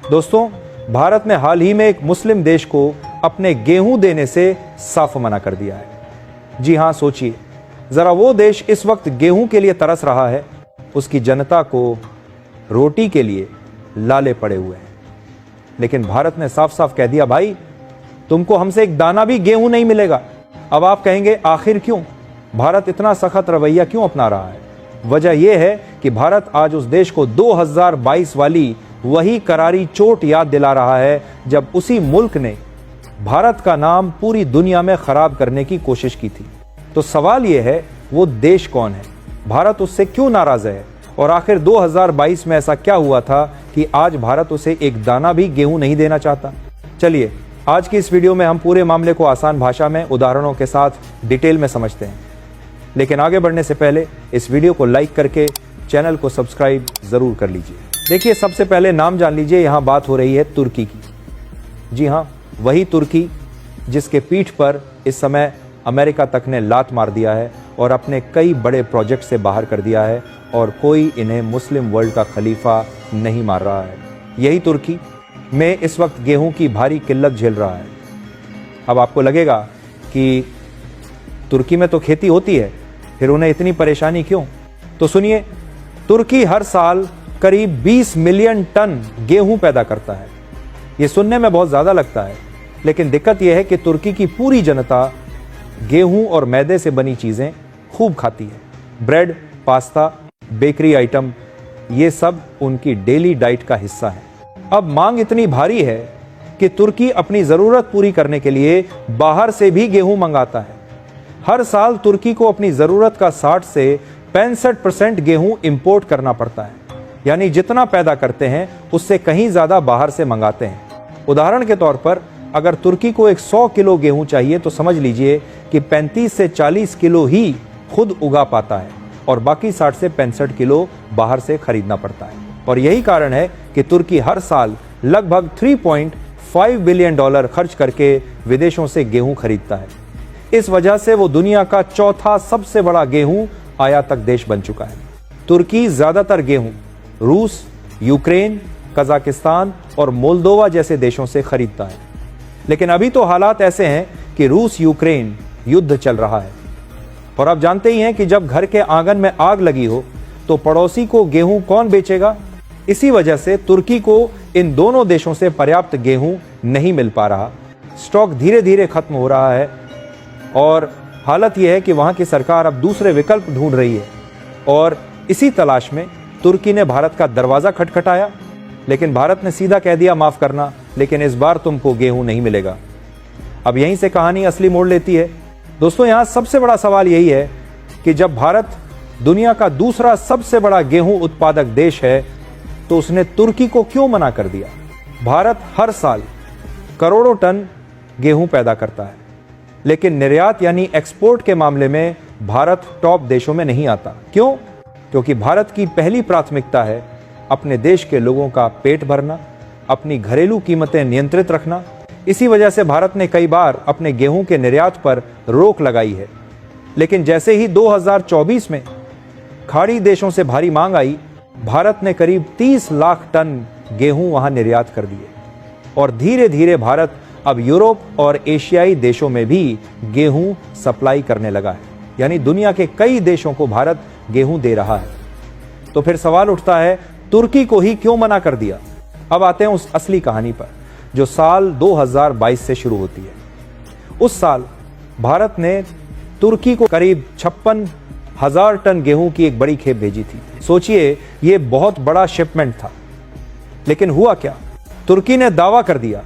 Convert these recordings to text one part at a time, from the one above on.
दोस्तों, भारत ने हाल ही में एक मुस्लिम देश को अपने गेहूं देने से साफ मना कर दिया है। जी हां, सोचिए जरा, वो देश इस वक्त गेहूं के लिए तरस रहा है, उसकी जनता को रोटी के लिए लाले पड़े हुए हैं। लेकिन भारत ने साफ साफ कह दिया, भाई तुमको हमसे एक दाना भी गेहूं नहीं मिलेगा। अब आप कहेंगे आखिर क्यों भारत इतना सख्त रवैया क्यों अपना रहा है? वजह यह है कि भारत आज उस देश को 2022 वाली वही करारी चोट याद दिला रहा है जब उसी मुल्क ने भारत का नाम पूरी दुनिया में खराब करने की कोशिश की थी। तो सवाल यह है, वो देश कौन है? भारत उससे क्यों नाराज है? और आखिर 2022 में ऐसा क्या हुआ था कि आज भारत उसे एक दाना भी गेहूं नहीं देना चाहता? चलिए आज की इस वीडियो में हम पूरे मामले को आसान भाषा में उदाहरणों के साथ डिटेल में समझते हैं। लेकिन आगे बढ़ने से पहले इस वीडियो को लाइक करके चैनल को सब्सक्राइब जरूर कर लीजिए। देखिए, सबसे पहले नाम जान लीजिए, यहां बात हो रही है तुर्की की। जी हां, वही तुर्की जिसके पीठ पर इस समय अमेरिका तक ने लात मार दिया है और अपने कई बड़े प्रोजेक्ट से बाहर कर दिया है, और कोई इन्हें मुस्लिम वर्ल्ड का खलीफा नहीं मार रहा है। यही तुर्की में इस वक्त गेहूं की भारी किल्लत झेल रहा है। अब आपको लगेगा कि तुर्की में तो खेती होती है, फिर उन्हें इतनी परेशानी क्यों? तो सुनिए, तुर्की हर साल करीब 20 मिलियन टन गेहूं पैदा करता है। यह सुनने में बहुत ज्यादा लगता है, लेकिन दिक्कत यह है कि तुर्की की पूरी जनता गेहूं और मैदे से बनी चीजें खूब खाती है। ब्रेड, पास्ता, बेकरी आइटम, ये सब उनकी डेली डाइट का हिस्सा है। अब मांग इतनी भारी है कि तुर्की अपनी जरूरत पूरी करने के लिए बाहर से भी गेहूं मंगाता है। हर साल तुर्की को अपनी जरूरत का 60 से 65% गेहूं इंपोर्ट करना पड़ता है, यानी जितना पैदा करते हैं उससे कहीं ज्यादा बाहर से मंगाते हैं। उदाहरण के तौर पर अगर तुर्की को एक 100 किलो गेहूं चाहिए तो समझ लीजिए कि 35 से 40 किलो ही खुद उगा पाता है और बाकी 60 से 65 किलो बाहर से खरीदना पड़ता है। और यही कारण है कि तुर्की हर साल लगभग $3.5 बिलियन खर्च करके विदेशों से गेहूं खरीदता है। इस वजह से वो दुनिया का चौथा सबसे बड़ा गेहूं आयातक देश बन चुका है। तुर्की ज्यादातर गेहूं रूस, यूक्रेन, कजाकिस्तान और मोल्दोवा जैसे देशों से खरीदता है। लेकिन अभी तो हालात ऐसे हैं कि रूस यूक्रेन युद्ध चल रहा है, और आप जानते ही हैं कि जब घर के आंगन में आग लगी हो तो पड़ोसी को गेहूं कौन बेचेगा? इसी वजह से तुर्की को इन दोनों देशों से पर्याप्त गेहूं नहीं मिल पा रहा। स्टॉक धीरे धीरे खत्म हो रहा है और हालत यह है कि वहां की सरकार अब दूसरे विकल्प ढूंढ रही है। और इसी तलाश में तुर्की ने भारत का दरवाजा खटखटाया, लेकिन भारत ने सीधा कह दिया, माफ करना, लेकिन इस बार तुमको गेहूं नहीं मिलेगा। अब यहीं से कहानी असली मोड़ लेती है। दोस्तों, यहां सबसे बड़ा सवाल यही है कि जब भारत दुनिया का दूसरा सबसे बड़ा गेहूं उत्पादक देश है तो उसने तुर्की को क्यों मना कर दिया? भारत हर साल करोड़ों टन गेहूं पैदा करता है, लेकिन निर्यात यानी एक्सपोर्ट के मामले में भारत टॉप देशों में नहीं आता। क्यों? क्योंकि भारत की पहली प्राथमिकता है अपने देश के लोगों का पेट भरना, अपनी घरेलू कीमतें नियंत्रित रखना। इसी वजह से भारत ने कई बार अपने गेहूं के निर्यात पर रोक लगाई है। लेकिन जैसे ही 2024 में खाड़ी देशों से भारी मांग आई, भारत ने करीब 30 लाख टन गेहूं वहां निर्यात कर दिए, और धीरे धीरे भारत अब यूरोप और एशियाई देशों में भी गेहूं सप्लाई करने लगा है। यानी दुनिया के कई देशों को भारत गेहूं दे रहा है। तो फिर सवाल उठता है, तुर्की को ही क्यों मना कर दिया? अब आते हैं उस असली कहानी पर जो साल 2022 से शुरू होती है। उस साल भारत ने तुर्की को करीब 56,000 टन गेहूं की एक बड़ी खेप भेजी थी। सोचिए, यह बहुत बड़ा शिपमेंट था। लेकिन हुआ क्या? तुर्की ने दावा कर दिया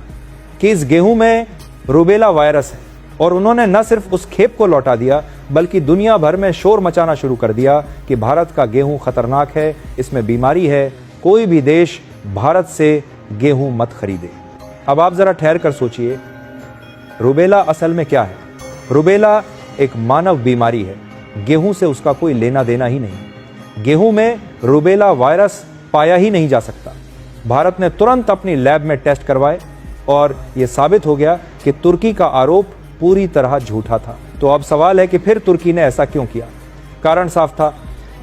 कि इस गेहूं में रूबेला वायरस है, और उन्होंने न सिर्फ उस खेप को लौटा दिया बल्कि दुनिया भर में शोर मचाना शुरू कर दिया कि भारत का गेहूं खतरनाक है, इसमें बीमारी है, कोई भी देश भारत से गेहूं मत खरीदे। अब आप जरा ठहर कर सोचिए, रूबेला असल में क्या है? रूबेला एक मानव बीमारी है, गेहूं से उसका कोई लेना देना ही नहीं। गेहूं में रूबेला वायरस पाया ही नहीं जा सकता। भारत ने तुरंत अपनी लैब में टेस्ट करवाए और यह साबित हो गया कि तुर्की का आरोप पूरी तरह झूठा था। तो अब सवाल है कि फिर तुर्की ने ऐसा क्यों किया? कारण साफ था,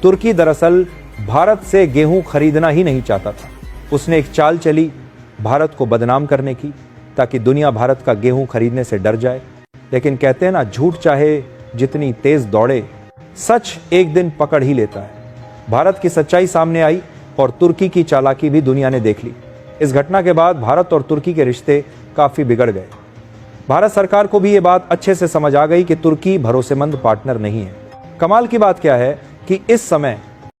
तुर्की दरअसल भारत से गेहूं खरीदना ही नहीं चाहता था। उसने एक चाल चली भारत को बदनाम करने की, ताकि दुनिया भारत का गेहूं खरीदने से डर जाए। लेकिन कहते हैं ना, झूठ चाहे जितनी तेज दौड़े, सच एक दिन पकड़ ही लेता है। भारत की सच्चाई सामने आई और तुर्की की चालाकी भी दुनिया ने देख ली। इस घटना के बाद भारत और तुर्की के रिश्ते काफी बिगड़ गए। भारत सरकार को भी ये बात अच्छे से समझ आ गई कि तुर्की भरोसेमंद पार्टनर नहीं है। कमाल की बात क्या है कि इस समय